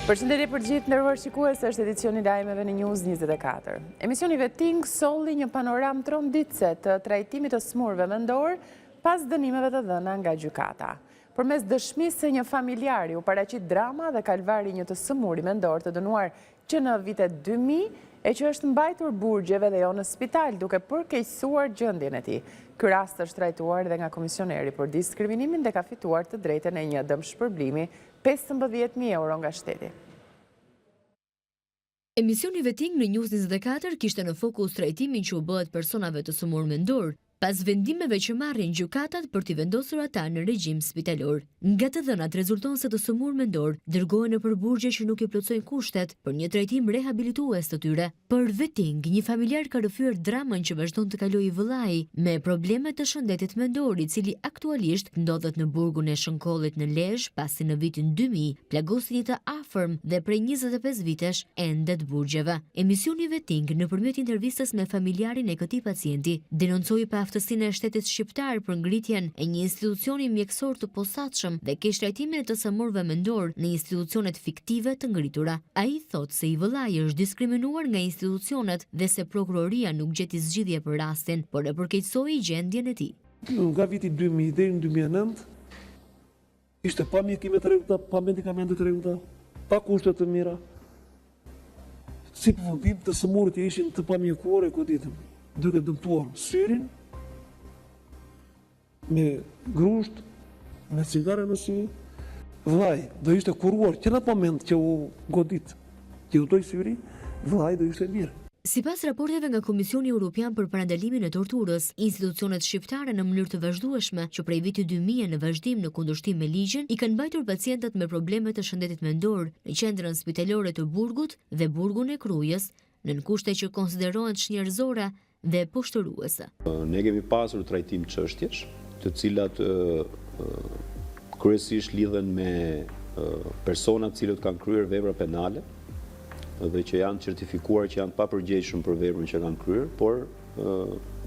Përshëndetje për gjithë nderuar shikues, është edicioni i lajmeve në News 24. Emisioni Veting solli një panoram tronditse të trajtimit të smurëve mendor pas dënimeve të dhëna nga gjykata. Përmes dëshmisë se një familjari u paraqit drama dhe kalvari një të smuri mendor të dënuar që në vitet 2000 e që është mbajtur burgjeve dhe jo në spital duke përkeqësuar gjendjen e tij. Ky rast është trajtuar dhe nga komisioneri për diskriminimin dhe ka fituar të drejtën e një dëmshpërblimi 15.000 euro nga shteti. Emisioni Veting në News 24 kishte në fokus trajtimin që u bëhet personave të smur mendor, pas vendimeve që marrin gjykatat për t'i vendosur ata në regjim spitalor. Nga të dhënat rezulton se të smur mendor dërgohen në përburgje që nuk i plotsojnë kushtet për një trajtim rehabilitues të tyre. Për Veting, një familjar ka rrëfyer dramën që vazhdon të kalojë vëllai me probleme të shëndetit mendor, i cili aktualisht ndodhet në burgun e Shënkollit në Lezhë, pasi në vitin 2000 plagosi një të afërm dhe prej 25 vitesh ende të burgjeve. Emisioni Veting nëpërmjet intervistës me familjarin e këtij pacienti denoncoi aftësinë e shtetit shqiptar për ngritjen e një institucioni mjekësor të posaçëm dhe keq trajtimin e të smurëve mendor në institucionet fiktive të ngritura. Ai thotë se i vëllai është diskriminuar nga institucionet dhe se prokuroria nuk gjeti zgjidhje për rastin, por e përkeqësoi gjendjen e tij. Nga viti 2000 deri në 2009 ishte pa mjekime të rregullta, pa medikamente të rregullta, pa kushte të mira. Si përfundim të smurit ishin të pamjekuar e goditëm, duke dëmtuar syrin me grusht, me cigare në sy. Vllai do ishte kuruar që në moment që u godit, që u toj syri, vllai do ishte mirë. Sipas raporteve nga Komisioni Evropian për parandalimin e torturës, institucionet shqiptare në mënyrë të vazhdueshme që prej vitit 2000 në vazhdim në kundërshtim me ligjin i kanë mbajtur pacientët me probleme të shëndetit mendor në qendrën spitalore të Burgut dhe Burgun e Krujës, në kushte që konsiderohen çnjerëzore dhe poshtëruese. Ne kemi pasur trajtim çështjesh, të cilat kryesisht lidhen me persona të cilët kanë kryer vepra penale dhe që janë certifikuar që janë papërgjegjshëm për veprën që kanë kryer, por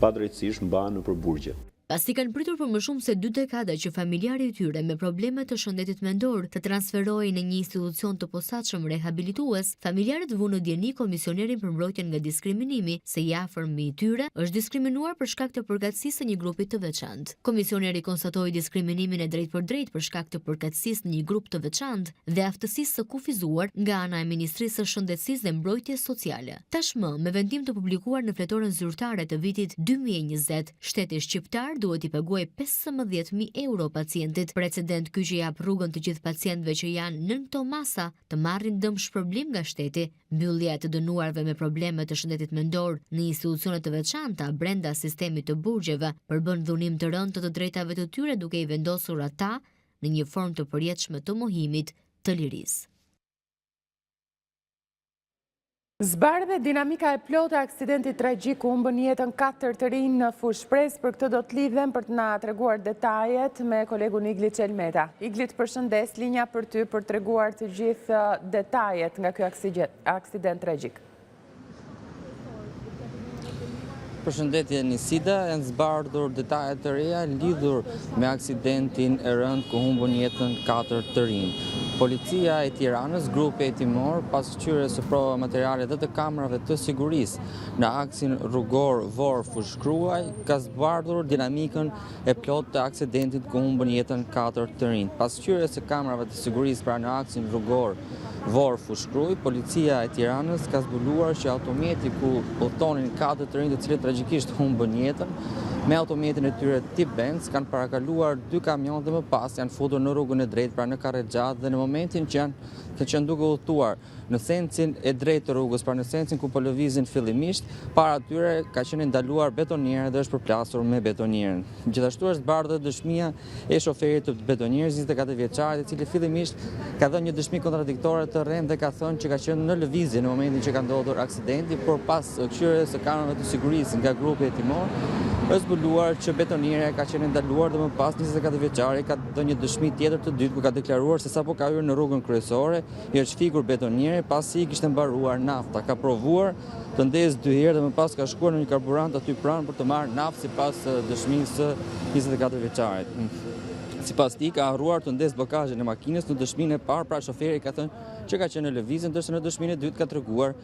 padrejtësisht mbahen në përburgje. Pasi kanë pritur për më shumë se 2 dekada që familjari i tyre me probleme të shëndetit mendor të transferohej në një institucion të posaçëm rehabilitues, familjarët vunë në dieni komisionerin për mbrojtjen nga diskriminimi se i afërm i tyre është diskriminuar për shkak të përkatësisë së një grupi të veçantë. Komisioneri konstatoi diskriminimin e drejtpërdrejtë për shkak të përkatësisë në një grup të veçantë dhe aftësisë së kufizuar nga ana e Ministrisë së Shëndetësisë dhe Mbrojtjes Sociale. Tashmë, me vendim të publikuar në fletoren zyrtare të vitit 2020, shteti shqiptar duhet i paguaj 15.000 euro pacientit. Precedent ky që jap rrugën të gjithë pacientëve që janë nën këto masa të marrin dëmshpërblim nga shteti. Mbyllja të dënuarve me probleme të shëndetit mendor në institucione të veçanta brenda sistemit të burgjeve përbën dhunim të rënd të drejtave të tyre duke i vendosur ata në një formë të përjetshme të mohimit të lirisë. Zbardhe dinamika e plotë e aksidentit tragjik ku humbën jetën 4 të rinj në Fushë Shpresë. Për këtë do të lidhem për të na treguar detajet me kolegun Iglit Çelmeta. Iglit, përshëndes, linja për ty për treguar të gjithë detajet nga ky aksident tragjik. Përshëndetje Nisida, janë zbardhur detajet të reja lidhur me aksidentin e rënd ku humbën jetën 4 të rinj. Policia e Tiranës, grupi hetimor, pas shqyrjes së prova materiale dhe të kamerave të sigurisë në aksin rrugor Vor Fushë Shkruaj, ka zbardhur dinamikën e plotë të aksidentit ku humbën jetën 4 të rinj. Pas shqyrjes së kamerave të sigurisë pra në aksin rrugor Vor Fushë Shkruaj, policia e Tiranës ka zbuluar që automjeti ku udhtonin 4 të rinj të cilët tragjikisht humbën jetën, me automjetin e tyre tip Benz kanë parakaluar 2 kamionë dhe më pas janë futur në rrugën e drejtë pra në Karrexhat dhe në momentin që janë duke udhëtuar në sensin e drejtë të rrugës, pra në sensin ku po lëvizin fillimisht, para tyre ka qenë ndaluar betonierë dhe është përplasur me betonierën. Gjithashtu është zbardhur dëshmia e shoferit të betonierës 24 vjeçarit, i cili fillimisht ka dhënë një dëshmi kontradiktore të rrem dhe ka thënë që ka qenë në lëvizje në momentin që ka ndodhur aksidenti, por pas këshirjes së kamerave të sigurisë nga grupi hetimor, është zbuluar që betonierja ka qenë ndaluar dhe më pas 24 vjeçari ka dhënë një dëshmi tjetër të dytë ku ka deklaruar se sapo ka hyrë në rrugën kryesore, i është fikur betonieri pasi kishte mbaruar nafta. Ka provuar të ndezë 2 herë dhe më pas ka shkuar në një karburant aty pranë për të marrë naftë sipas dëshmisë së 24 vjeçarit. Sipas tij ka harruar të ndezë blokazhin e makinës në dëshminë e parë, pra shoferi ka thënë që ka qenë në lëvizje, ndërsa në dëshminë e dytë ka treguar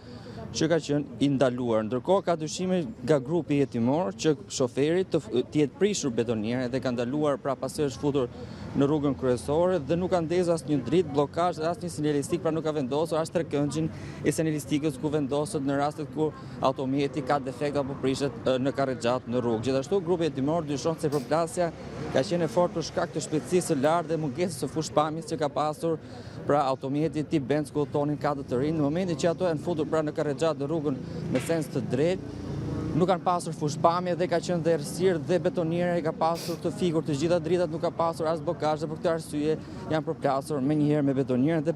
që ka qenë i ndaluar. Ndërkohë ka dyshime nga grupi hetimor që shoferi të jetë prishur betoniere dhe ka ndaluar pra pasi është futur në rrugën kryesore dhe nuk ka ndezur asnjë dritë, blokazh dhe asnjë sinjalistik, pra nuk ka vendosur as trekëngjin e sinjalistikës ku vendoset në rastet ku automjeti ka defekt apo prishet në karrexhat në rrugë. Gjithashtu grupi hetimor dyshon se përplasja ka qenë e fortë për shkak të shpejtësisë së lartë dhe mungesës së fushpamjes që ka pasur pra automjeti tip Benz ku udhtonin katër të rinj. Në momentin që ato janë futur pra në karrexhat në rrugën me sens të drejtë, nuk kanë pasur fushpamje dhe ka qenë dhe errësirë dhe betoniera i ka pasur të fikur të gjitha dritat, nuk ka pasur as blokazhe, për këtë arsye janë përplasur menjëherë me betonierën dhe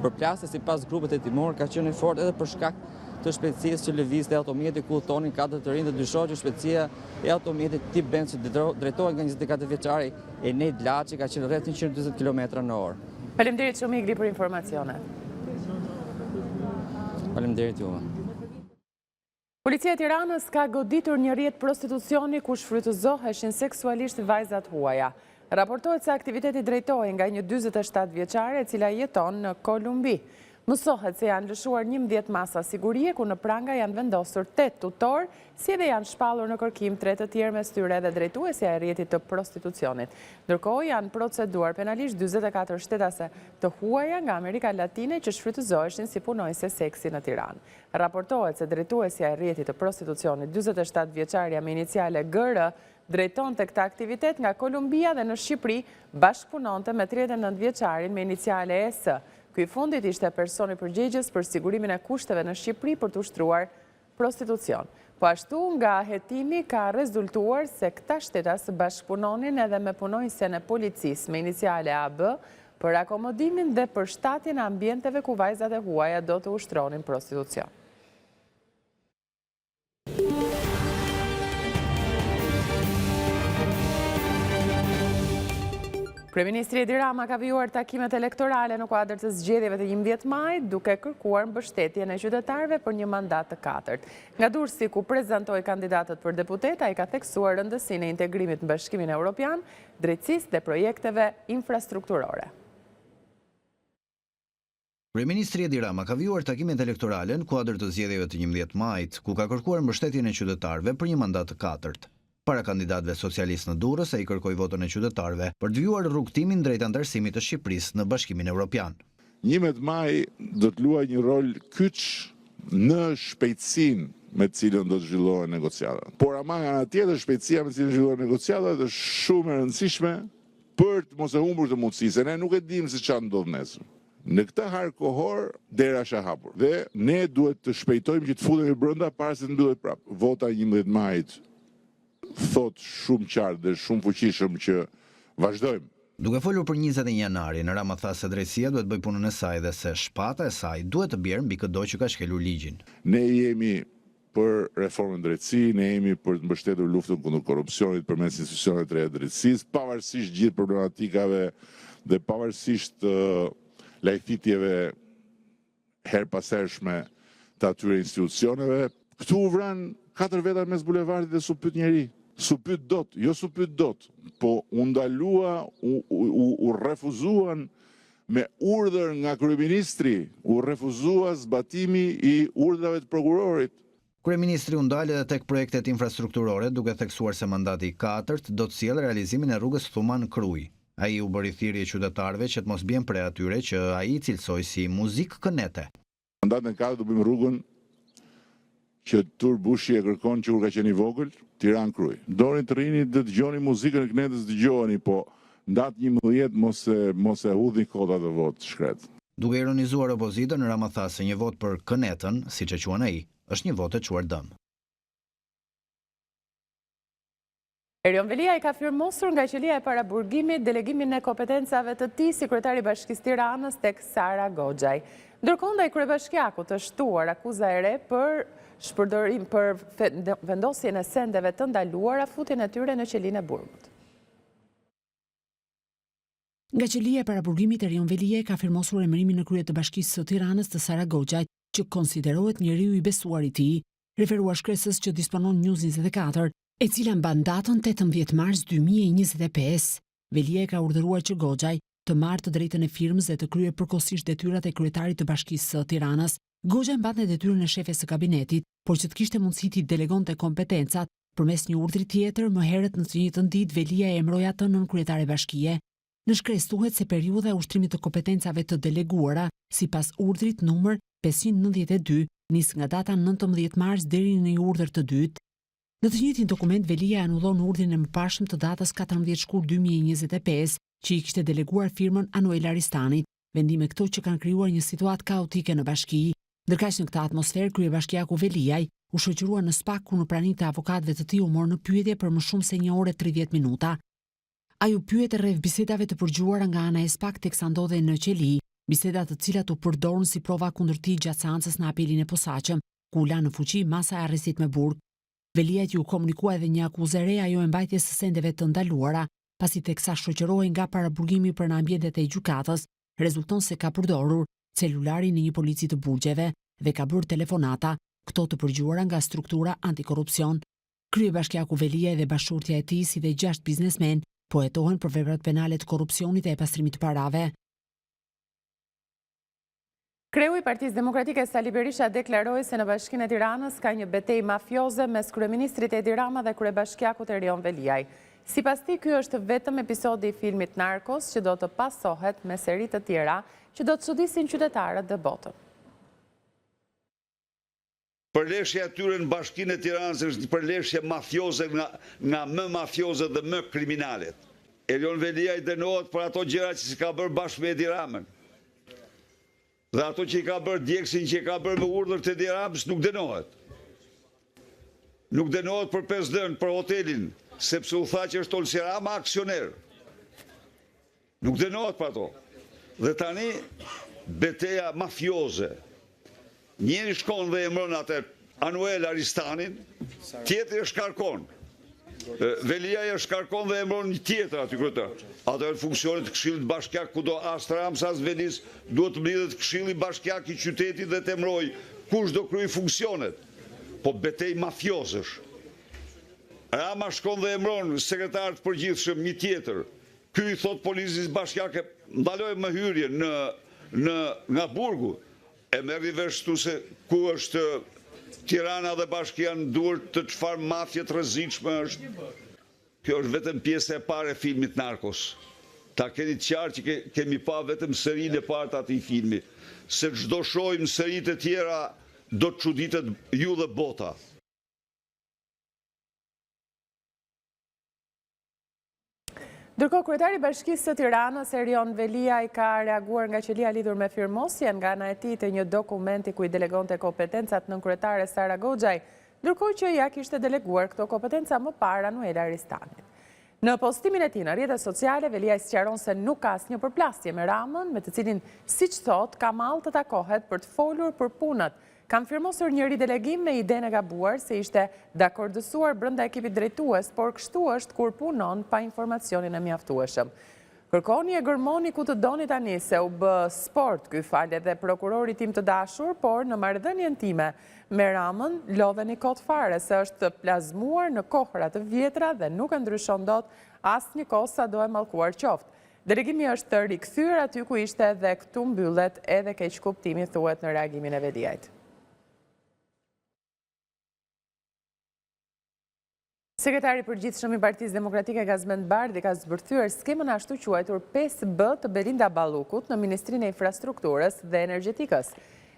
përplasja sipas grupit hetimor ka qenë e fortë edhe për shkak të shpejtësisë që lëvizte automjeti ku udhtonin katër të rinj dhe dyshohet që shpejtësia e automjetit tip Benz që drejtohet nga 24 vjeçari Enej Laçi ka qenë rreth 140 km/h. Faleminderit shumë Igli për informacionet. Faleminderit juve. Policia e Tiranës ka goditur një rrjet prostitucioni ku shfrytëzoheshin seksualisht vajzat huaja. Raportohet se aktiviteti drejtohej nga një 47 vjeçare e cila jeton në Kolumbi. Mësohet se janë lëshuar 11 masa sigurie ku në pranga janë vendosur 8 tutor, si edhe janë shpallur në kërkim 3 të tjerë mes tyre dhe drejtuesja e rrjetit të prostitucionit. Ndërkohë janë proceduar penalisht 44 shtetase të huaja nga Amerika Latine që shfrytëzoheshin si punojëse seksi në Tiranë. Raportohet se drejtuesja e rrjetit të prostitucionit 47 vjeçaria me iniciale GR drejton të këta aktivitet nga Kolumbia dhe në Shqipëri bashkëpunonte me 39 vjeçarin me iniciale ES. Ky fundit ishte personi përgjegjës për sigurimin e kushteve në Shqipëri për të ushtruar prostitucion. Po ashtu nga hetimi ka rezultuar se këta shtetas bashkëpunonin edhe me punojësen e policisë me iniciale AB për akomodimin dhe përshtatjen e ambienteve ku vajzat e huaja do të ushtronin prostitucion. Kryeministri Edi Rama ka vijuar takimet elektorale në kuadër të zgjedhjeve të 11 majit, duke kërkuar mbështetjen e qytetarëve për një mandat të katërt. Nga Durrësi ku prezantoi kandidatët për deputet, ai ka theksuar rëndësinë e integrimit në Bashkimin Evropian, drejtësisë dhe projekteve infrastrukturore. Kryeministri Edi Rama ka vijuar takimet elektorale në kuadër të zgjedhjeve të 11 majit, ku ka kërkuar mbështetjen e qytetarëve për një mandat të katërt. Para kandidatëve socialistë në Durrës, ai kërkoi votën e qytetarëve për të vijuar rrugtimin drejt anëtarësimit të Shqipërisë në Bashkimin Evropian. 11 maj do të luajë një rol kyç në shpejtësinë me të cilën do të zhvillohen negociatat. Por ama nga ana tjetër, shpejtësia me të cilën zhvillohen negociatat është shumë e rëndësishme për të mos e humbur të mundësi, se ne nuk e dimë se çfarë ndodh nesër. Në këtë harë kohor, dera është e hapur. Dhe ne duhet të shpejtojmë që të futemi brenda para se të mbyllet prapë. Vota 11 majit thot shumë qartë dhe shumë fuqishëm që vazhdojmë. Duke folur për 21 janarin, Rama tha se drejtësia duhet bëj punën e saj dhe se shpata e saj duhet të bjerë mbi çdo që ka shkelur ligjin. Ne jemi për reformën drejtësi, ne jemi për të mbështetur luftën kundër korrupsionit përmes institucioneve të reja të drejtësisë, pavarësisht gjithë problematikave dhe pavarësisht lajthitjeve her pas hershme të atyre institucioneve. Këtu u vran 4 veta mes bulevardit dhe su pyet njeri. Su pyet dot, jo su pyet dot, po u ndalua, u refuzuan me urdhër nga kryeministri, u refuzua zbatimi i urdhrave të prokurorit. Kryeministri u ndal edhe tek projektet infrastrukturore, duke theksuar se mandati i katërt do të sjellë realizimin e rrugës Thuman-Kruj. Ai u bëri thirrje qytetarëve që të mos bien prej atyre që ai cilsoi si muzikë kënete. Mandatin e katërt do bëjmë rrugën që Tur Bushi e kërkon që kur ka qenë i vogël, Tiranë-Kruj. Doni të rini të dëgjoni muzikën e kënetës, dëgjoni, po ndatë 11 mos e hudhni kota të votë shkret. Duke ironizuar opozitën, Rama tha se një vot për kënetën, siç e quan ai, është një vot e çuar dëm. Erion Velia i ka firmosur nga qelia e paraburgimit delegimin e kompetencave të tij si kryetari i Bashkisë Tiranës tek Sara Goxhaj. Ndërkohë ndaj kryebashkiakut është shtuar akuza e re për shpërdorim për vendosjen e sendeve të ndaluara, futjen e tyre në qelinë e burgut. Nga qelia e paraburgimit Erion Velia ka firmosur emërimin në krye të Bashkisë së Tiranës të Sara Goxhaj, që konsiderohet njeriu i besuar i tij, referuar shkresës që disponon News 24, e cila mban datën 18 mars 2025. Velia ka urdhëruar që Goxhaj të marrë të drejtën e firmës dhe të kryer përkohësisht detyrat e kryetarit të Bashkisë së Tiranës. Goxha e mbatte detyrën e shefes së kabinetit, por që të kishte mundësi t'i delegonte kompetencat, përmes një urdhri tjetër, më herët në të njëjtën ditë Velia e emroi atë nën kryetare bashkie. Në shkresë thuhet se periudha e ushtrimit të kompetencave të deleguara, sipas urdhrit numër 592, nis nga data 19 mars deri në një urdhër të dytë. Në të njëjtin dokument Velia anullon urdhrin e mëparshëm të datës 14 shkurt 2025, që i kishte deleguar firmën Anuel Aristanit. Vendime këto që kanë krijuar një situatë kaotike në bashki. Ndërkaq në këtë atmosferë, kryebashkiaku Veliaj u shoqërua në SPAK ku në praninë të avokatëve të tij u mor në pyetje për më shumë se 1 orë e 30 minuta. Ai u pyet rreth bisedave të përgjuara nga ana e SPAK teksa ndodhej në qeli, biseda të cilat u përdorën si prova kundër tij gjatë seancës në apelin e posaçëm, ku u la në fuqi masa e arrestit me burg. Veliaj ju komunikua edhe një akuzë re ajo e mbajtjes së sendeve të ndaluara, pasi teksa shoqërohej nga paraburgimi për në ambientet e gjykatës, rezulton se ka përdorur celularin e një polici të burgjeve dhe ka bërë telefonata, këto të përgjuara nga struktura antikorrupsion. Kryebashkiaku Veliaj dhe bashkëshortja e tij si dhe 6 biznesmen po hetohen për veprat penale të korrupsionit e pastrimit të parave. Kreu i Partisë Demokratike Sali Berisha deklaroi se në Bashkinë e Tiranës ka një betejë mafioze mes kryeministrit Edi Rama dhe kryebashkiakut Erion Veliaj. Sipas tij, ky është vetëm episodi i filmit Narcos që do të pasohet me seri të tjera që do të çudisin qytetarët dhe botën. Përleshja e tyre në Bashkinë e Tiranës është një përleshje mafioze nga më mafioze dhe më kriminalet. Erion Veliaj dënohet për ato gjëra që si ka bërë bashkë me Edi Ramën. Dhe ato që i ka bërë djegësin që i ka bërë me urdhër të Edi Ramës nuk dënohet. Nuk dënohet për 5 dënë për hotelin, sepse u tha që është Olsi Rama aksioner. Nuk dënohet për ato. Dhe tani beteja mafioze. Njëri shkon dhe emron atë Anuel Aristanin, tjetri e shkarkon. Veliaj e shkarkon dhe emron një tjetër aty kryetar. Ato e funksionet këshillit bashkiak kudo as Rams as Velis duhet të mbledhet këshilli bashkiak i qytetit dhe të emroj kush do kryej funksionet. Po betej mafiozësh. Rama shkon dhe emron sekretar të përgjithshëm një tjetër. Ky i thot policisë bashkiake ndaloj më hyrje nga burgu. E merri vesh këtu se ku është Tirana dhe Bashkia në duart të çfarë mafje të rrezikshme është. Kjo është vetëm pjesë e parë e filmit Narcos. Ta keni qartë që kemi pa vetëm serinë e parë të atij filmi. Se çdo shohim seritë e tjera do të çuditet ju dhe bota. Ndërkohë, kryetari i Bashkisë së Tiranës, Erion Veliaj, ka reaguar nga qelia lidhur me firmosjen nga ana e tij të një dokumenti ku i delegonte kompetencat nën kryetare Sara Goxhaj, ndërkohë që ja kishte deleguar këto kompetenca më parë Anuel Aristanit. Në postimin e tij në rrjetet sociale, Veliaj sqaron se nuk ka asnjë përplasje me Ramën, me të cilin, siç thot, ka mall të takohet për të folur për punët. Kanë firmosur një ridelegim me idenë e gabuar se ishte dakordësuar brenda ekipit drejtues, por kështu është kur punon pa informacionin e mjaftueshëm. Kërkoni e gërmoni ku të doni tani se u bë sport ky fal edhe prokurori tim të dashur, por në marrëdhënien time me Ramën lodheni kot fare se është plazmuar në kohëra të vjetra dhe nuk e ndryshon dot asnjë kohë sa do e mallkuar qoftë. Delegimi është të rikthyer aty ku ishte dhe këtu mbyllet edhe keqkuptimi, thuhet në reagimin e Veliajt. Sekretari i përgjithshëm i Partisë Demokratike Gazmend Bardhi ka zbërthyer skemën ashtu quajtur 5B të Belinda Ballukut në Ministrinë e Infrastrukturës dhe Energjetikës.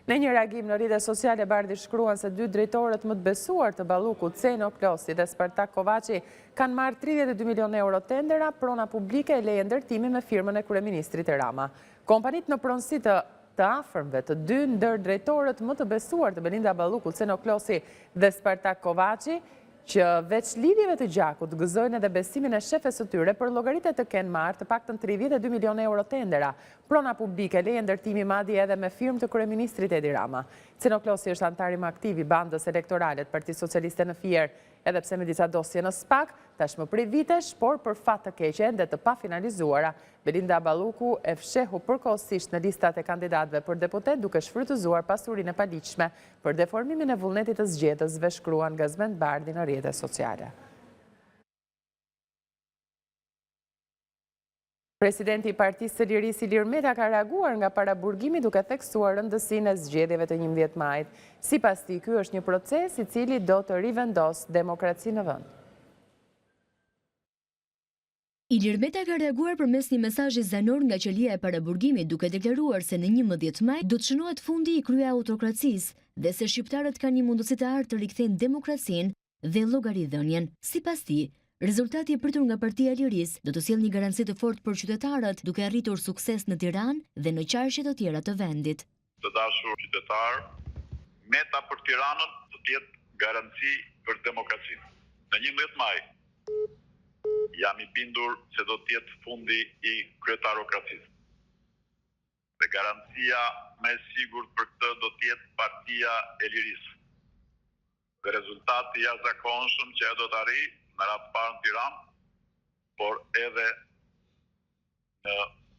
Në një reagim në rrjetet sociale, Bardhi shkruan se 2 drejtorët më të besuar të Ballukut, Ceno Klosi dhe Spartak Kovaçi, kanë marrë 32 milionë euro tendera, prona publike e leje ndërtimi me firmën e kryeministrit Rama. Kompanitë në pronësi të afërmve të 2 ndër drejtorët më të besuar të Belinda Ballukut, Ceno Klosi dhe Spartak Kovaçi, që veç lidhjeve të gjakut gëzojnë edhe besimin e shefes së tyre për llogaritë të kenë marrë të paktën 32 milionë euro tendera, prona publike, leje ndërtimi madje edhe me firmë të kryeministrit Edi Rama. Ceno Klosi është antar i aktiv i bandës elektorale të Partisë Socialiste në Fier, edhe pse me disa dosje në SPAK, tashmë prej vitesh, por për fat të keqe ende të pafinalizuara, Belinda Balluku e fshehu përkohësisht në listat e kandidatëve për deputet duke shfrytëzuar pasurinë e paligjshme për deformimin e vullnetit të zgjedhësve, shkruan Gazmend Bardhi në rrjetet sociale. Presidenti i Partisë së Lirisë Ilir Meta ka reaguar nga paraburgimi duke theksuar rëndësinë e zgjedhjeve të 11 majit. Sipas tij, ky është një proces i cili do të rivendosë demokracinë në vend. Ilir Meta ka reaguar përmes një mesazhi zanor nga qelia e paraburgimit duke deklaruar se në 11 maj do të shënohet fundi i krye autokracisë dhe se shqiptarët kanë një mundësi të artë të rikthejnë demokracinë dhe llogaridhënien. Sipas tij, rezultati i pritur nga Partia e Lirisë do të sjellë një garanci të fortë për qytetarët duke arritur sukses në Tiranë dhe në qarqe të tjera të vendit. Të dashur qytetar, Meta për Tiranën do të jetë garanci për demokracinë. Në 11 maj jam i bindur se do të jetë fundi i kryetarokracisë. Dhe garancia më e sigurt për këtë do të jetë Partia e Lirisë. Dhe rezultati i jashtëzakonshëm që do të arrijë në radhë parë në Tiranë, por edhe në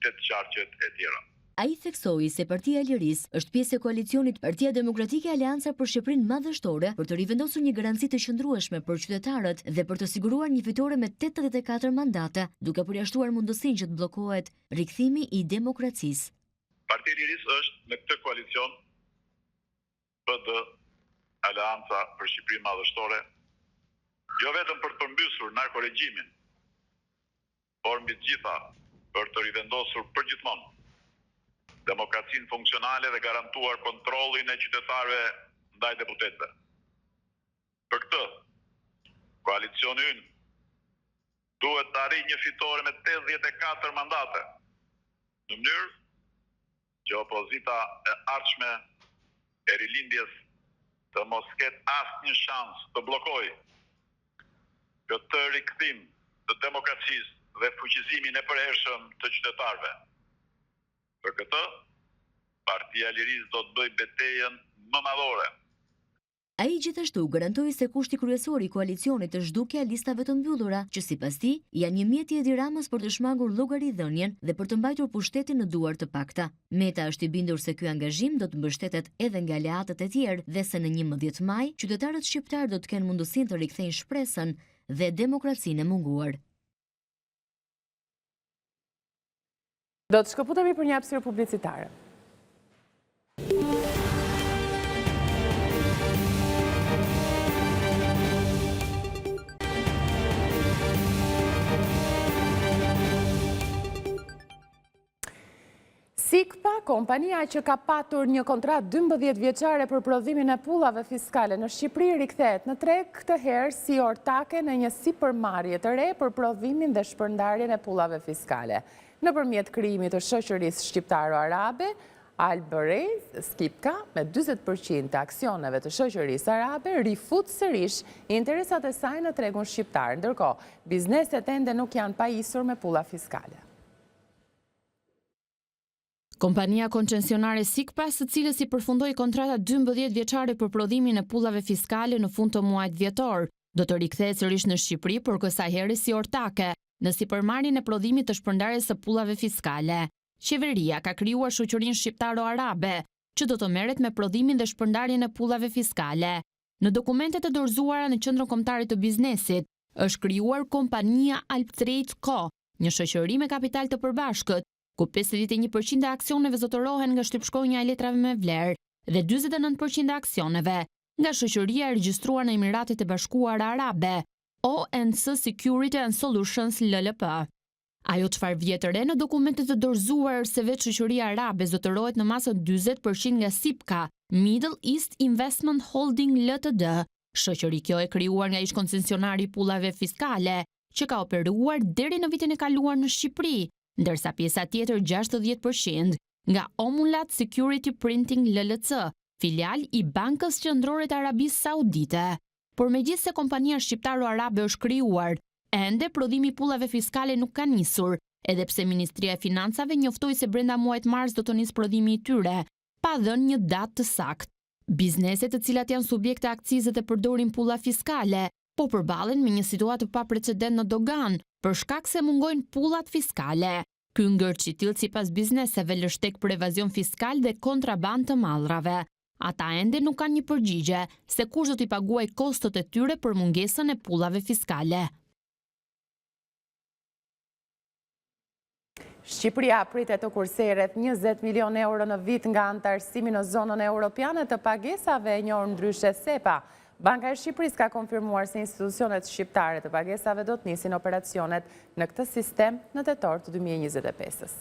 8 qarqet e tjera. Ai theksoi se Partia e Lirisë është pjesë e koalicionit Partia Demokratike Aleanca për Shqipërinë Madhështore për të rivendosur një garanci të qëndrueshme për qytetarët dhe për të siguruar një fitore me 84 mandate, duke përjashtuar mundësinë që të bllokohet rikthimi i demokracisë. Partia e Lirisë është në këtë koalicion PD Aleanca për Shqipërinë Madhështore, jo vetëm për të përmbysur narkoregjimin, por mbi të gjitha për të rivendosur përgjithmonë demokracinë funksionale dhe garantuar kontrollin e qytetarëve ndaj deputetëve. Për këtë, koalicioni ynë duhet të arrijë një fitore me 84 mandate, në mënyrë që opozita e ardhshme e rilindjes të mos ketë asnjë shans të bllokojë këtë rikthim të demokracisë dhe fuqizimin e përhershëm të qytetarëve. Për këtë, Partia e Lirisë do të bëjë betejën më madhore. Ai gjithashtu garantoi se kushti kryesor i koalicionit është zhdukja e listave të mbyllura, që sipas tij janë një mjet i Edi Ramës për të shmangur llogaridhënien dhe për të mbajtur pushtetin në duar të pakta. Meta është i bindur se ky angazhim do të mbështetet edhe nga aleatët e tjerë dhe se në 11 maj qytetarët shqiptar do të kenë mundësinë të rikthejnë shpresën dhe demokracinë e munguar. Do të shkëputemi për një hapësirë publicitare. Sikpa, kompania që ka patur një kontratë 12 vjeçare për prodhimin e pullave fiskale në Shqipëri, rikthehet në treg këtë herë si ortake në një sipërmarrje të re për prodhimin dhe shpërndarjen e pullave fiskale. Nëpërmjet krijimit të shoqërisë shqiptaro-arabe, Albërej Skipka, me 40% të aksioneve të shoqërisë arabe, rifut sërish interesat e saj në tregun shqiptar, ndërkohë bizneset ende nuk janë pajisur me pulla fiskale. Kompania koncesionare Sikpa, së cilës i përfundoi kontrata 12 vjeçare për prodhimin e pullave fiskale në fund të muajit dhjetor, do të rikthehet sërish në Shqipëri, por kësaj here si ortake në sipërmarrjen e prodhimit të shpërndarjes së pullave fiskale. Qeveria ka krijuar shoqërinë shqiptaro-arabe, që do të merret me prodhimin dhe shpërndarjen e pullave fiskale. Në dokumentet e dorëzuara në Qendrën Kombëtare të Biznesit, është krijuar kompania Alp Trade Co, një shoqëri me kapital të përbashkët, ku 51% e aksioneve zotërohen nga shtypshkronja e letrave me vlerë dhe 49% e aksioneve nga shoqëria e regjistruar në Emiratet e Bashkuara Arabe, ONC Security and Solutions LLP. Ajo çfarë vjet re në dokumentet të dorëzuar se vetë shoqëria arabe zotërohet në masën 40% nga Sipka, Middle East Investment Holding Ltd. Shoqëri kjo e krijuar nga ish koncesionari i pullave fiskale, që ka operuar deri në vitin e kaluar në Shqipëri, ndërsa pjesa tjetër 60% nga Omulat Security Printing LLC, filial i Bankës Qendrore të Arabisë Saudite. Por megjithse kompania shqiptaro-arabe është krijuar, ende prodhimi i pullave fiskale nuk ka nisur, edhe pse Ministria e Financave njoftoi se brenda muajit mars do të nisë prodhimi i tyre, pa dhënë një datë të saktë. Bizneset të cilat janë subjekte akcize dhe përdorin pulla fiskale, po përballen me një situatë pa precedent në dogan, për shkak se mungojnë pullat fiskale. Ky ngërçitil sipas bizneseve lë shtek për evazion fiskal dhe kontrabandë të mallrave. Ata ende nuk kanë një përgjigje se kush do t'i paguajë kostot e tyre për mungesën e pullave fiskale. Shqipëria pritet të kursej rreth 20 milion euro në vit nga antarësimi në zonën europiane të pagesave e njohur ndryshe SEPA. Banka e Shqipërisë ka konfirmuar se institucionet shqiptare të pagesave do të nisin operacionet në këtë sistem në tetor të 2025-s.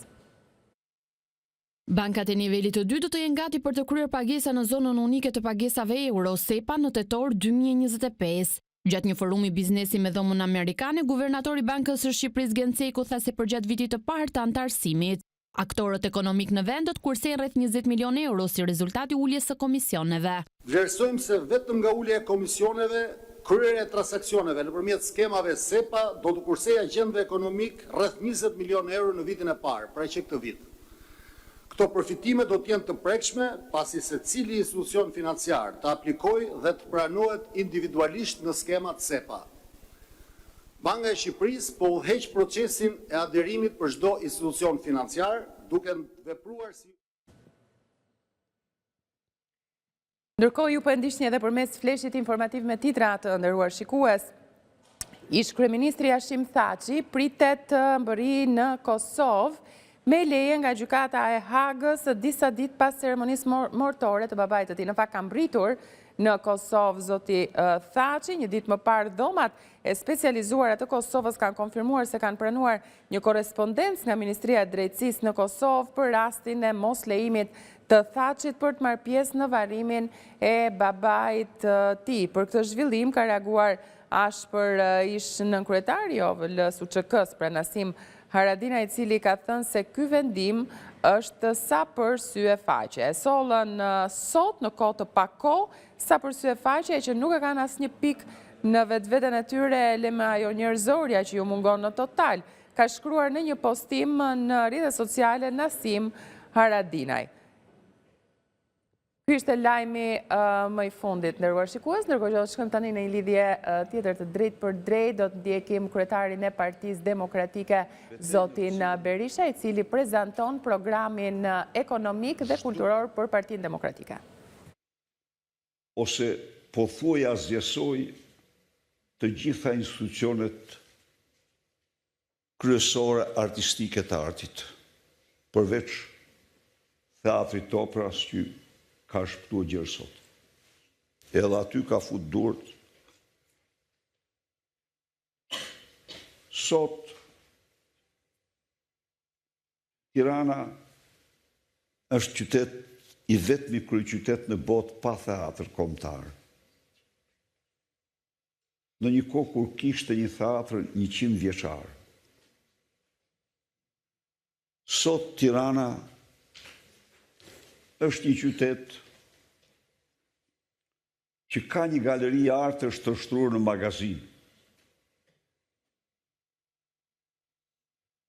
Bankat e nivelit të dytë do të jenë gati për të kryer pagesa në zonën unike të pagesave euro SEPA në tetor 2025. Gjatë një forumi biznesi me dhomën amerikane, guvernatori Bankës së Shqipërisë Genceku tha se përgjatë vitit të parë të antarësimit, aktorët ekonomik në vend do të kursejnë rreth 20 milion euro si rezultati uljes së komisioneve. Vlerësojmë se vetëm nga ulja e komisioneve, kryerja e transaksioneve nëpërmjet skemave SEPA do të kursejë agjendave ekonomik rreth 20 milion euro në vitin e parë, pra që këtë vit. Këto përfitime do të jenë të prekshme pasi secili institucion financiar të aplikojë dhe të pranohet individualisht në skemat SEPA. Banka e Shqipërisë po udhëheq procesin e aderimit për çdo institucion financiar, duke vepruar si Ndërkohë ju po ndiqni edhe përmes fleshit informativ me titra të nderuar shikues. Ish kryeministri Hashim Thaçi pritet të mbërrijë në Kosovë me leje nga gjykata e Hagës disa ditë pas ceremonisë mortore të babait të tij. Në fakt ka mbritur në Kosovë zoti Thaçi, një ditë më parë dhomat e specializuara të Kosovës kanë konfirmuar se kanë pranuar një korrespondencë nga Ministria e Drejtësisë në Kosovë për rastin e mos lejimit të Thaçit për të marrë pjesë në varrimin e babait të tij. Për këtë zhvillim ka reaguar ashpër ish nënkryetari i OVL-s pra Nasim Haradinaj, i cili ka thënë se ky vendim është sa për sy e faqe. E sollën sot në kohë të pakohë sa për sy e faqe që nuk e kanë asnjë pikë në vetveten e tyre lema ajo njerëzoria që ju mungon në total. Ka shkruar në një postim në rrjetet sociale Nasim Haradinaj. Ky ishte lajmi më i fundit, nderuar shikues, ndërkohë që do të shkojmë tani në një lidhje tjetër të drejtë për drejtë, do të ndjekim kryetarin e Partisë Demokratike, zotin Berisha, i cili prezanton programin ekonomik dhe kulturor për Partinë Demokratike. Ose pothuaj zgjesoj të gjitha institucionet kryesore artistike të artit, përveç Teatrit të Operës që ka shpëtuar gjërë sot. Edhe aty ka fut durët. Sot, Tirana është qytet i vetmi kryeqytet në botë pa theatër kombëtar. Në një kohë kur kishte një theatër 100 vjeçar. Sot Tirana është një qytet që ka një galeri artësh të shtruar në magazin,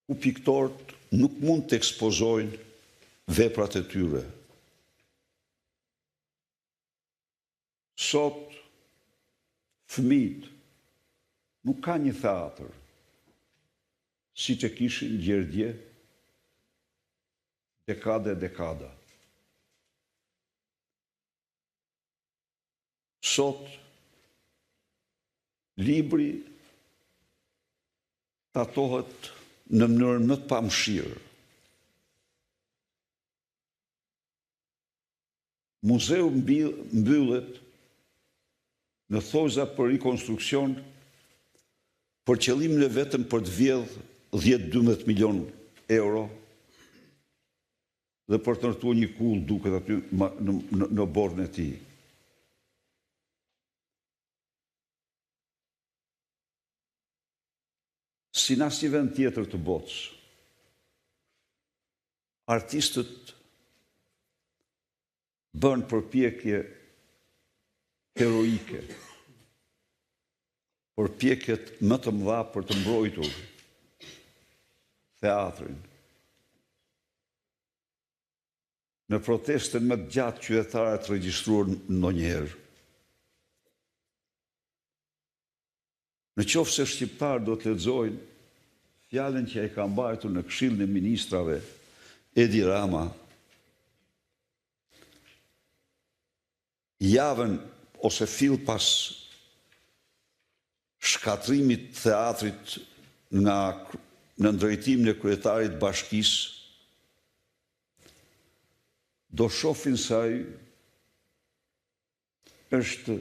ku piktorët nuk mund të ekspozojnë veprat e tyre. Sot, fëmijët nuk ka një theatër, si që kishin gjerdje, dekada e dekada. Sot, libri tatohet në mënyrën më të pamëshirë. Muzeu mbyllet në thojza për rikonstruksion për qëllimin e vetëm për të vjedh 10-12 milion euro dhe për të ndërtuar një kull duket aty në bordën e tij. Si në asnjë vend tjetër të botës, artistët bën përpjekje heroike, përpjekjet më të mëdha për të mbrojtur teatrin. Në protestën më të gjatë qytetare të regjistruar ndonjëherë. Në qoftë se shqiptarë do të lexojnë fjalën që ai ka mbajtur në Këshillin e Ministrave Edi Rama, javën ose fill pas shkatrimit teatrit nga në ndrejtimin e kryetarit bashkisë, do shohin se ai është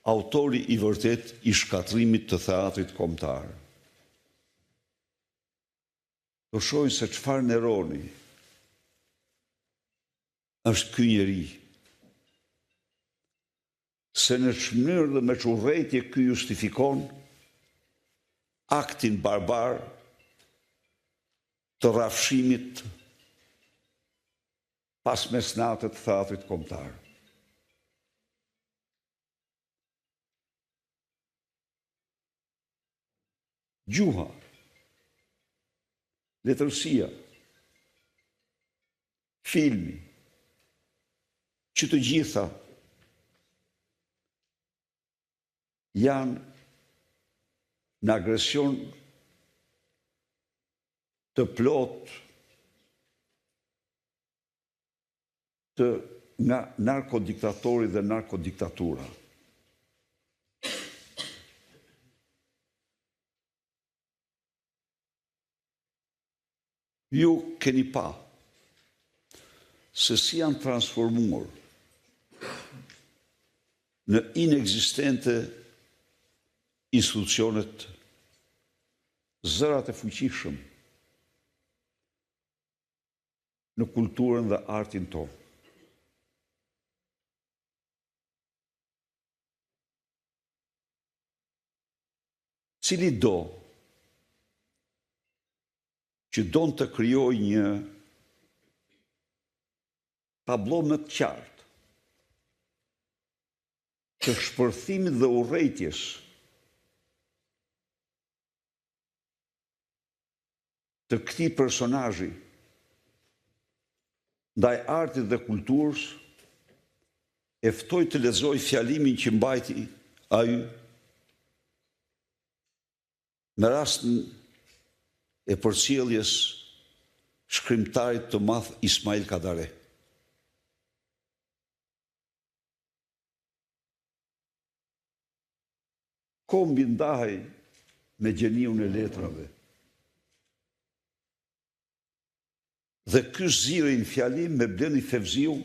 autori i vërtet i shkatrimit të theatrit kombëtar. Do shohin se çfarë Neroni është ky njeri. Se në çmënyrë dhe me çurrëtie ky justifikon aktin barbar të rrafshimit pas mesnatet të theatrit kombëtar. Gjuha, letërsia, filmi, që të gjitha janë në agresion të plot të nga narkodiktatori dhe narkodiktatura. Ju keni pa se si janë transformuar në inexistente institucionet zërat e fuqishëm në kulturën dhe artin tonë. Cili do që donë të krijoj një tablo më të qartë të shpërthimit dhe urrejtjes të këtij personazhi ndaj artit dhe kulturës, e ftoj të lexoj fjalimin që mbajti ai në rastin e përcjelljes shkrimtarit të madh Ismail Kadare. Kombi ndahej me gjeniun e letrave. Dhe ky zgjidhej në fjalim me Blendi Fevziu,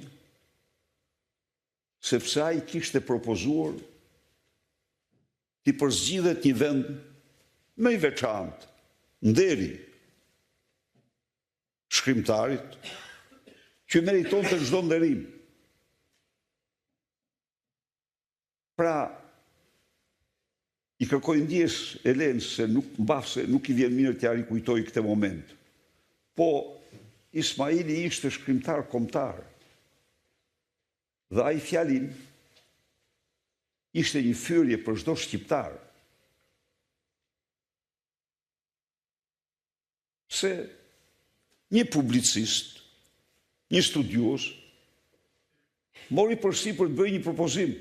sepse ai kishte propozuar t'i përzgjidhet një vend më i veçantë, nderi shkrimtarit, që meriton të çdo nderim. Pra, i kërkoj ndjes Elenës se nuk i vjen mirë t'ja rikujtoj këtë moment. Po, Ismaili ishte shkrimtar kombëtar. Dhe ai fjalin ishte një fyrje për çdo shqiptar. Se një publicist, një studios, mori përsipër të bëjë një propozim,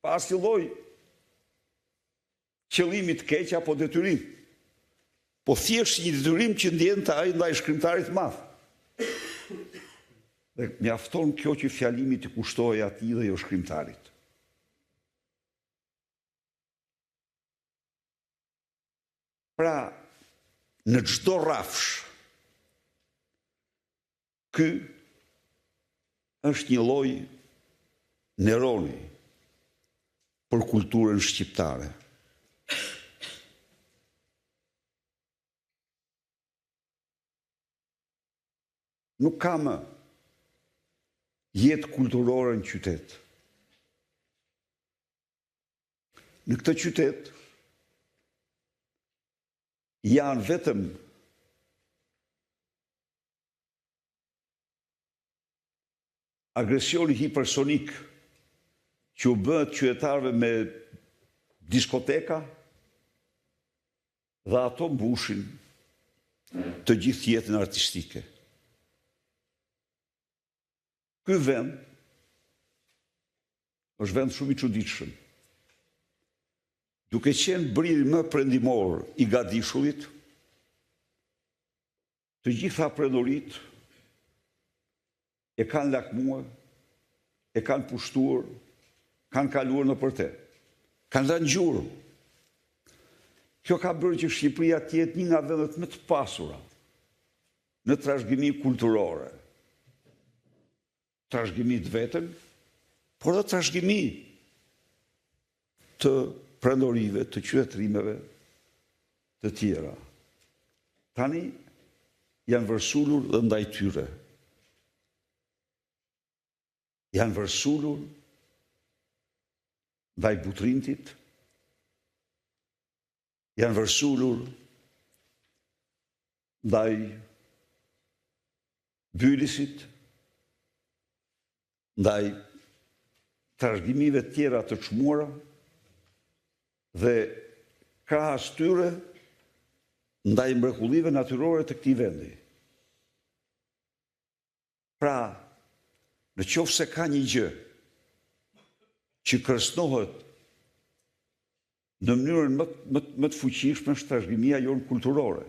pa asnjë lloj qëllimi të keq apo detyrim, po thjesht një detyrim që ndjente ai ndaj shkrimtarit të madh. Dhe mjafton kjo që fjalimi të kushtohej atij dhe jo shkrimtarit. Pra, në çdo rrafsh, ky është një lloj Neroni për kulturën shqiptare. Nuk ka më jetë kulturore në qytet. Në këtë qytet janë vetëm agresioni hipersonik që u bëhet qytetarëve me diskoteka dhe ato mbushin të gjithë jetën artistike. Ky vend është vend shumë i çuditshëm. Duke qenë briri më perëndimor i Gadishullit, të gjitha prendorit e kanë lakmuar, e kanë pushtuar, kanë kaluar në përte, kanë dhënë gjurmë. Kjo ka bërë që Shqipëria të jetë një nga vendet më të pasura në trashëgimi kulturore. Trashëgimi të vetën, por dhe trashëgimi të prandorive, të qytetërimeve të tjera. Tani janë vërsulur dhe ndaj tyre. Janë vërsulur ndaj Butrintit, janë vërsulur ndaj Bylisit, ndaj trashëgimive tjera të çmuara dhe krahas tyre ndaj mrekullive natyrore të këtij vendi. Pra, në qoftë se ka një gjë që kërcënohet në mënyrën më të fuqishme është trashëgimia jonë kulturore.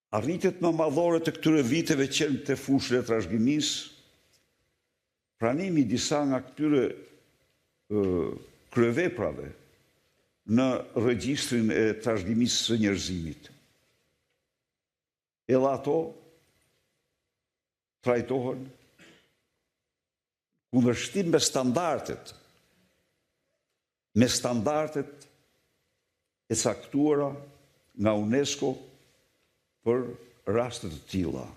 Arritjet më madhore të këtyre viteve qenë të fushën e trashëgimisë, pranimi disa nga këtyre kryeveprave në regjistrin e trashëgimisë së njerëzimit. Edhe ato trajtohen kundërshtim me standardet e caktuara nga UNESCO për rastet të tilla.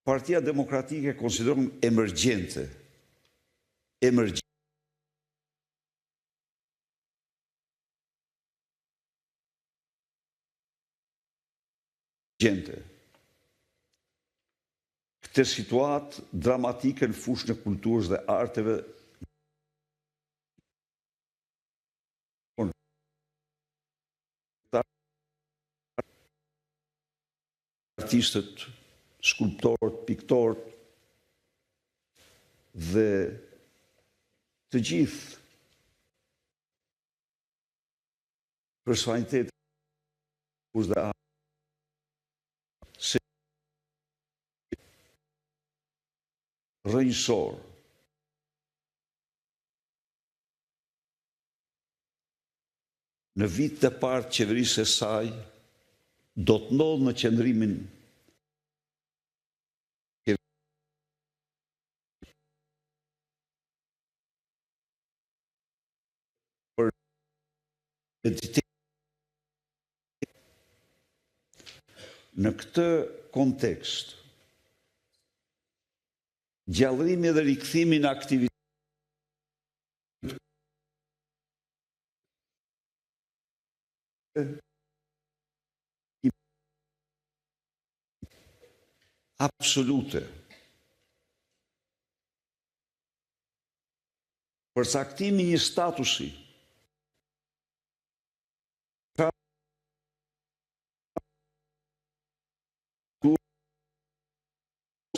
Partia Demokratike konsideron emergjente këtë situatë dramatike në fushën e kulturës dhe arteve artistët, skulptorët, piktorët dhe të gjithë personalitetet dhe se rrënjësor. Në vitet e parë të qeverisë së saj do të ndodhë në qendrimin për identitet. Në këtë kontekst, gjallërimi dhe rikthimi në aktivitet absolute. Përcaktimi një statusi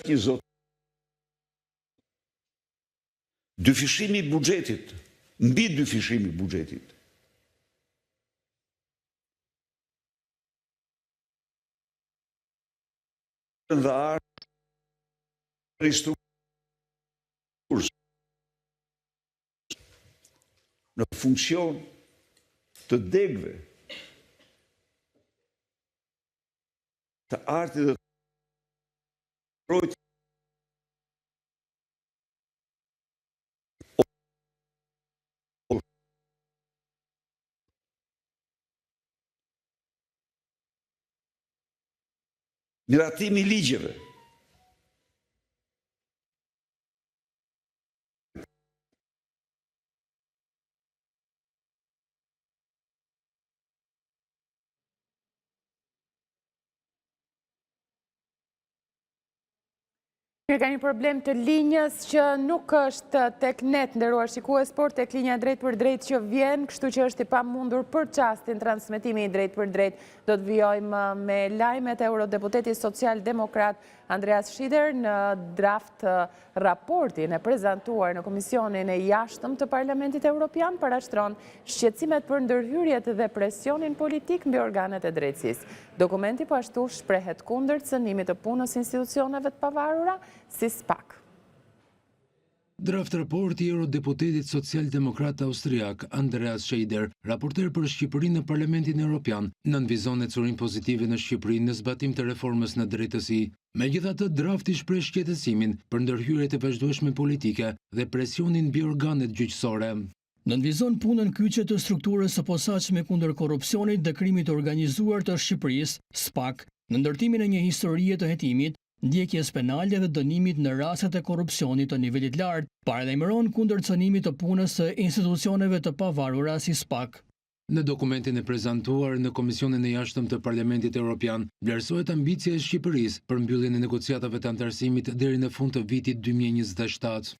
një zot dyfishimi i buxhetit, mbi dyfishimi i buxhetit. Dhe në funksion të degëve të artit dhe projtë miratimi i ligjeve. Ka një problem të linjës që nuk është tek net, nderuar shikues, por tek linja drejt për drejt që vjen, kështu që është i pamundur për çastin transmetimi i drejt për drejt. Do të vijojmë me lajmet e eurodeputeti social-demokrat Andreas Schieder në draft raportin e prezantuar në Komisionin e Jashtëm të Parlamentit Evropian parashtron shqetësimet për ndërhyrjet dhe presionin politik mbi organet e drejtësisë. Dokumenti po ashtu shprehet kundër cënimit të punës institucioneve të pavarura si SPAK. Draft raporti i eurodeputetit social-demokrat austriak Andreas Scheider, raporter për Shqipërinë në Parlamentin Evropian, nënvizon ecurin pozitive në Shqipëri në zbatim të reformës në drejtësi. Megjithatë, drafti shpreh shqetësimin për ndërhyrjet e vazhdueshme politike dhe presionin mbi organet gjyqësore. Nënvizon punën kyçe të strukturës së posaçme kundër korrupsionit dhe krimit të organizuar të Shqipërisë, SPAK, në ndërtimin e një historie të hetimit, ndjekjes penale dhe dënimit në rastet e korrupsionit të nivelit lartë, paralajmëron kundër cënimit të punës së institucioneve të pavarura si SPAK. Në dokumentin e prezantuar në Komisionin e Jashtëm të Parlamentit Evropian, vlerësohet ambicia e Shqipërisë për mbylljen e negociatave të antarësimit deri në fund të vitit 2027.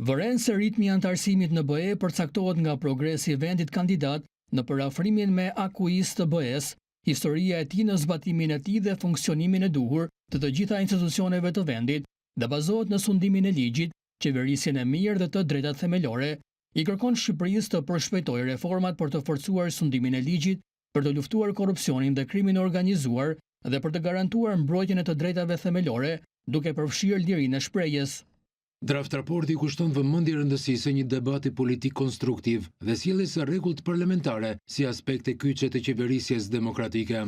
Vëren se ritmi i antarësimit në BE përcaktohet nga progresi i vendit kandidat në përafrimin me akuistë të BE-s, historia e tij në zbatimin e tij dhe funksionimin e duhur të të gjitha institucioneve të vendit dhe bazohet në sundimin e ligjit, qeverisjen e mirë dhe të drejtat themelore, i kërkon Shqipërisë të përshpejtojë reformat për të forcuar sundimin e ligjit, për të luftuar korrupsionin dhe krimin e organizuar dhe për të garantuar mbrojtjen e të drejtave themelore, duke përfshirë lirinë e shprehjes. Draft raporti kushton vëmendje rëndësisë së një debati politik konstruktiv dhe sjelljes së rregullt parlamentare si aspekte kyçe të qeverisjes demokratike.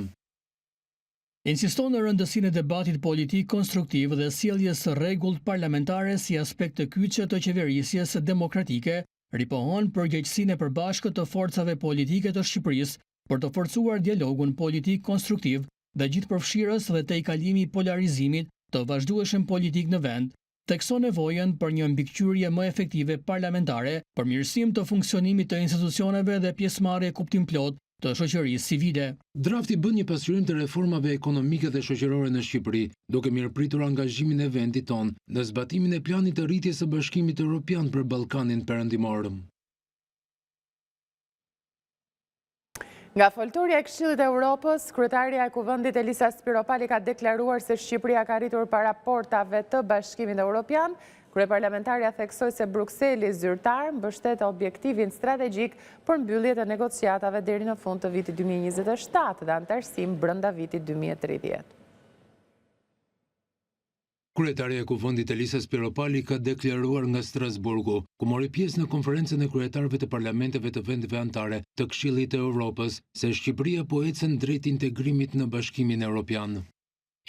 Insiston në rëndësinë e debatit politik konstruktiv dhe sjelljes së rregullt parlamentare si aspekte kyçe të qeverisjes demokratike, ripohon përgjegjësinë e përbashkët të forcave politike të Shqipërisë për të forcuar dialogun politik konstruktiv dhe gjithëpërfshirës dhe te i kalimi i polarizimit të vazhdueshëm politik në vend, tekso nevojën për një mbikëqyrje më efektive parlamentare, përmirësim të funksionimit të institucioneve dhe pjesëmarrje kuptimplot të shoqërisë civile. Drafti bën një pasqyrim të reformave ekonomike dhe shoqërore në Shqipëri, duke mirëpritur angazhimin e vendit tonë në zbatimin e planit të rritjes së Bashkimit Evropian për Ballkanin Perëndimor. Nga foltorja e Këshillit të Evropës, kryetaria e Kuvendit Elisa Spiropali ka deklaruar se Shqipëria ka arritur paraportave të Bashkimit Evropian. Kryeparlamentarja theksoi se Brukseli zyrtar mbështet objektivin strategjik për mbyllje të negociatave deri në fund të vitit 2027 dhe antarësim brenda vitit 2030. Kryetaria e Kuvendit Elisa Spiropali ka deklaruar nga Strasburgu, ku mori pjesë në konferencën e kryetarëve të parlamenteve të vendeve anëtare të Këshillit të Evropës, se Shqipëria po ecën drejt integrimit në Bashkimin Evropian.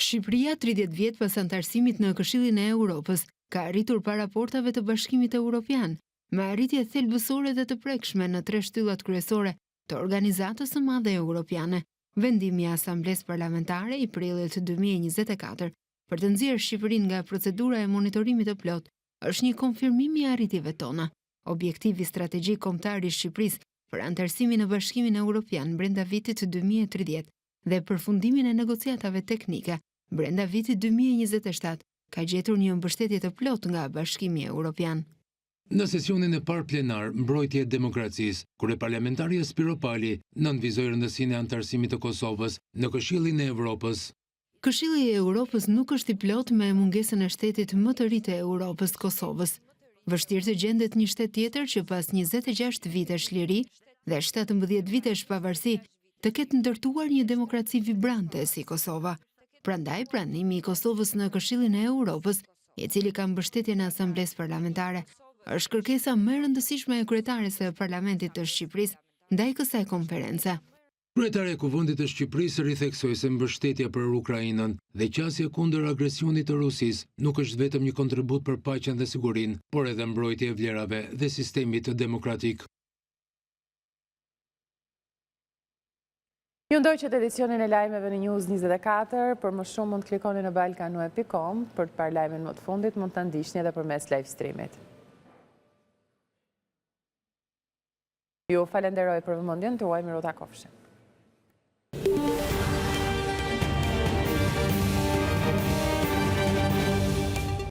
Shqipëria 30 vjet pas antarësimit në Këshillin e Evropës ka arritur paraportave të Bashkimit Evropian, me arritje thelbësore dhe të prekshme në 3 shtyllat kryesore të Organizatës së Madhe Evropiane. Vendimi i Asamblesë Parlamentare i prillit 2024 për të nxjerrë Shqipërinë nga procedura e monitorimit të plot është një konfirmim i arritjeve tona. Objektivi strategjik kombëtar i Shqipërisë për antarësimin në Bashkimin Evropian brenda vitit 2030 dhe përfundimin e negociatave teknike brenda vitit 2027 ka gjetur një mbështetje të plot nga Bashkimi Evropian. Në sesionin e parë plenar, mbrojtje e demokracisë, kryeparlamentarja Spiropali nënvizoi rëndësinë e antarësimit të Kosovës në Këshillin e Evropës. Këshilli i Evropës nuk është i plot me mungesën e shtetit më të ri të Europës, Kosovës. Vështirë të gjendet një shtet tjetër që pas 26 vitesh liri dhe 17 vitesh pavarësi të ketë ndërtuar një demokraci vibrante si Kosova. Prandaj, pranimi i Kosovës në Këshillin e Europës, i cili ka mbështetjen e Asamblesë Parlamentare, është kërkesa më e rëndësishme e kryetares së Parlamentit të Shqipërisë ndaj kësaj konference. Kryetaria e Kuvendit të Shqipërisë ritheksoi se mbështetja për Ukrainën dhe qasja kundër agresionit të Rusisë nuk është vetëm një kontribut për paqen dhe sigurinë, por edhe mbrojtje e vlerave dhe sistemit demokratik. Ju ndoqët edicionin e lajmeve në News 24, për më shumë mund të klikoni në balkanu.com, për të parë lajmin më të fundit mund të ndiqni edhe përmes live streamit. Ju falenderoj për vëmendjen tuaj, miru takofshim.